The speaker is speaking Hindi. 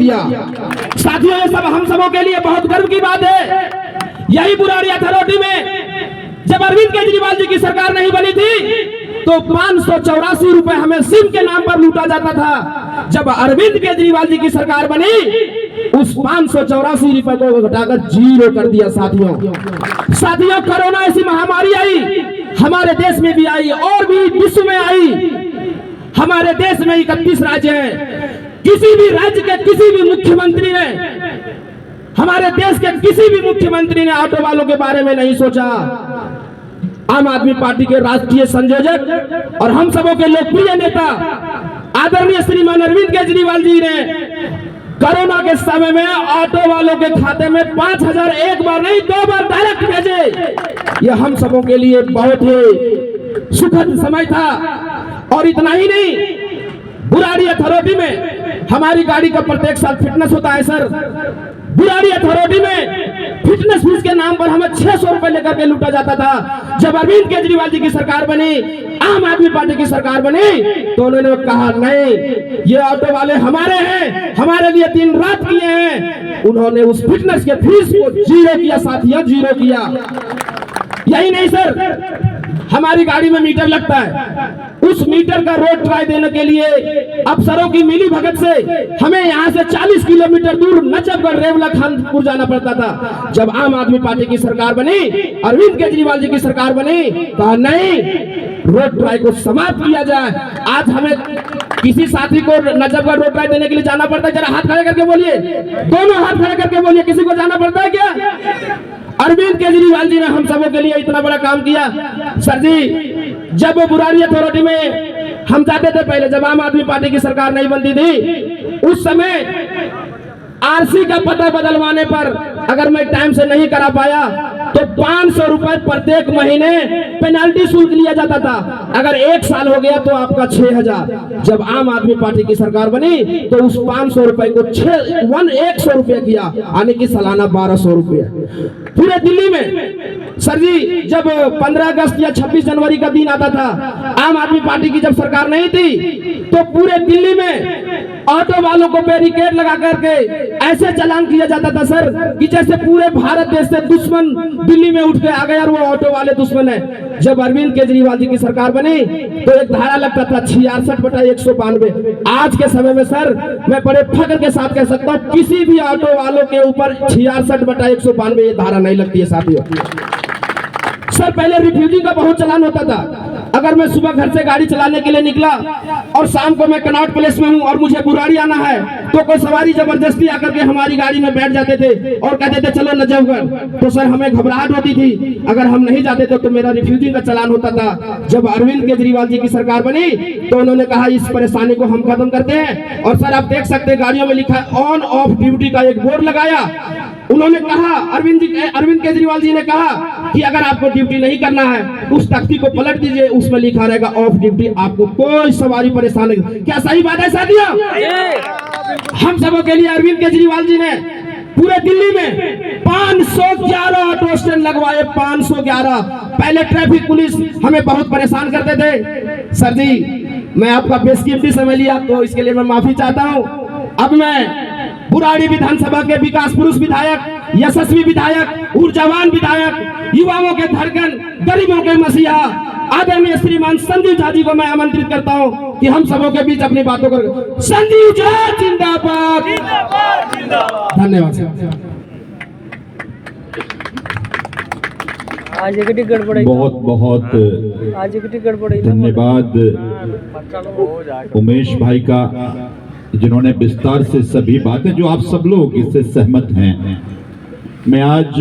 दिया। साथियों, ये सब हम सबों के लिए बहुत गर्व की बात है। यही बुराड़ी अथॉरिटी में जब अरविंद केजरीवाल जी की सरकार नहीं बनी थी तो 584 रुपए हमें सिम के नाम पर लूटा जाता था। जब अरविंद केजरीवाल जी की सरकार बनी उस 584 रुपए को घटाकर 0 कर दिया। साथियों, कोरोना ऐसी महामारी आई, हमारे देश में भी आई और भी विश्व में आई। हमारे देश में 31 राज्य हैं। किसी भी राज्य के किसी भी मुख्यमंत्री ने, हमारे देश के किसी भी मुख्यमंत्री ने ऑटो वालों के बारे में नहीं सोचा। आम आदमी पार्टी के राष्ट्रीय संयोजक और हम सबों के लोकप्रिय नेता आदरणीय श्रीमान अरविंद केजरीवाल जी ने कोरोना के समय में ऑटो वालों के खाते में 5,000 एक बार नहीं 2 बार डायरेक्ट भेजे। यह हम सबों के लिए बहुत ही सुखद समय था। और इतना ही नहीं, बुराड़ी अथॉरिटी में हमारी गाड़ी का प्रत्येक साल फिटनेस होता है सर। बुराड़ी अथॉरिटी में फिटनेस फीस के नाम पर हमें 600 रुपए लेकर के लूटा जाता था। जब अरविंद केजरीवाल जी की सरकार बनी, आम आदमी पार्टी की सरकार बनी, तो उन्होंने कहा नहीं, ये ऑटो वाले हमारे हैं, हमारे लिए दिन रात किए हैं। उन्होंने उस फिटनेस के फीस को 0 किया साथियों, 0 किया। यही नहीं सर, हमारी गाड़ी में मीटर लगता है। उस मीटर का रोड ट्राई देने के लिए अफसरों की मिली भगत से हमें यहाँ से 40 किलोमीटर दूर नजफगढ़ रेवला खानपुर जाना पड़ता था। जब आम आदमी पार्टी की सरकार बनी, अरविंद केजरीवाल जी की सरकार बनी, कहा नहीं, रोड ट्राई को समाप्त किया जाए। आज हमें किसी साथी को नजफगढ़ रोड ट्राई देने के लिए जाना पड़ता है, जरा हाथ खड़े करके बोलिए, दोनों हाथ खड़े करके बोलिए, किसी को जाना पड़ता है क्या? अरविंद केजरीवाल जी ने हम सबों के लिए इतना बड़ा काम किया। सर जी, जब बुराड़ी अथॉरिटी में हम जाते थे पहले, जब आम आदमी पार्टी की सरकार नहीं बनती थी, उस समय आरसी का पता बदलवाने पर अगर मैं टाइम से नहीं करा पाया तो 500 रुपए प्रत्येक महीने पेनल्टी शुल्क लिया जाता था। अगर 1 साल हो गया तो आपका 6,000। जब आम आदमी पार्टी की सरकार बनी तो उस 500 रुपए को 100 रुपए किया, यानी कि सालाना 1200 रुपए पूरे दिल्ली में। सर जी, जब 15 अगस्त या 26 जनवरी का दिन आता था, आम आदमी पार्टी की जब सरकार नहीं थी, तो पूरे दिल्ली में ऑटो वालों को बैरिकेड लगा करके ऐसे चालान किया जाता था सर कि जैसे पूरे भारत देश से दुश्मन दिल्ली में उठ के आ गया और वो ऑटो वाले दुश्मन है। जब अरविंद केजरीवाल जी की सरकार बनी तो एक धारा लगता था 66/192। आज के समय में सर मैं बड़े फख्र के साथ कह सकता हूँ, किसी भी ऑटो वालों के ऊपर 66/192 ये धारा नहीं लगती है साथियों। सर, पहले रिफ्यूजी का बहुत चलान होता था। अगर मैं सुबह घर से गाड़ी चलाने के लिए निकला और शाम को मैं कनॉट प्लेस में हूं और मुझे बुराड़ी आना है, तो कोई सवारी जबरदस्ती आकर के हमारी गाड़ी में बैठ जाते थे और कहते थे चलो नजफगढ़, तो सर हमें घबराहट होती थी। अगर हम नहीं जाते थे तो मेरा रिफ्यूजिंग का चलान होता था। जब अरविंद केजरीवाल जी की सरकार बनी तो उन्होंने कहा इस परेशानी को हम खत्म करते हैं। और सर आप देख सकते हैं गाड़ियों में लिखा है ऑन ऑफ ड्यूटी का एक बोर्ड लगाया। उन्होंने कहा, अरविंद केजरीवाल जी ने कहा कि अगर आपको ड्यूटी नहीं करना है उस तख्ती को पलट दीजिए, उसमें लिखा रहेगा ऑफ ड्यूटी, आपको कोई सवारी परेशान नहीं। क्या सही बात है साथियों? हम सबों के लिए अरविंद केजरीवाल जी ने पूरे दिल्ली में 511 ऑटो स्टैंड लगवाए। 511। पहले ट्रैफिक पुलिस हमें बहुत परेशान करते थे। सर जी, मैं आपका बेशकीमती समय लिया तो इसके लिए मैं माफी चाहता हूं। अब मैं बुराड़ी विधानसभा के विकास पुरुष विधायक, यशस्वी विधायक, ऊर्जावान विधायक, युवाओं के धड़कन, गरीबों के मसीहा आदरणीय श्रीमान संजीव झा जी को मैं आमंत्रित करता हूं कि हम सबों के बीच अपनी बातों कर। संजीव झा जिंदाबाद, धन्यवाद। आज एक गड़बड़ बहुत बहुत धन्यवाद उमेश भाई का, जिन्होंने विस्तार से सभी बातें जो आप सब लोग इससे सहमत हैं। मैं आज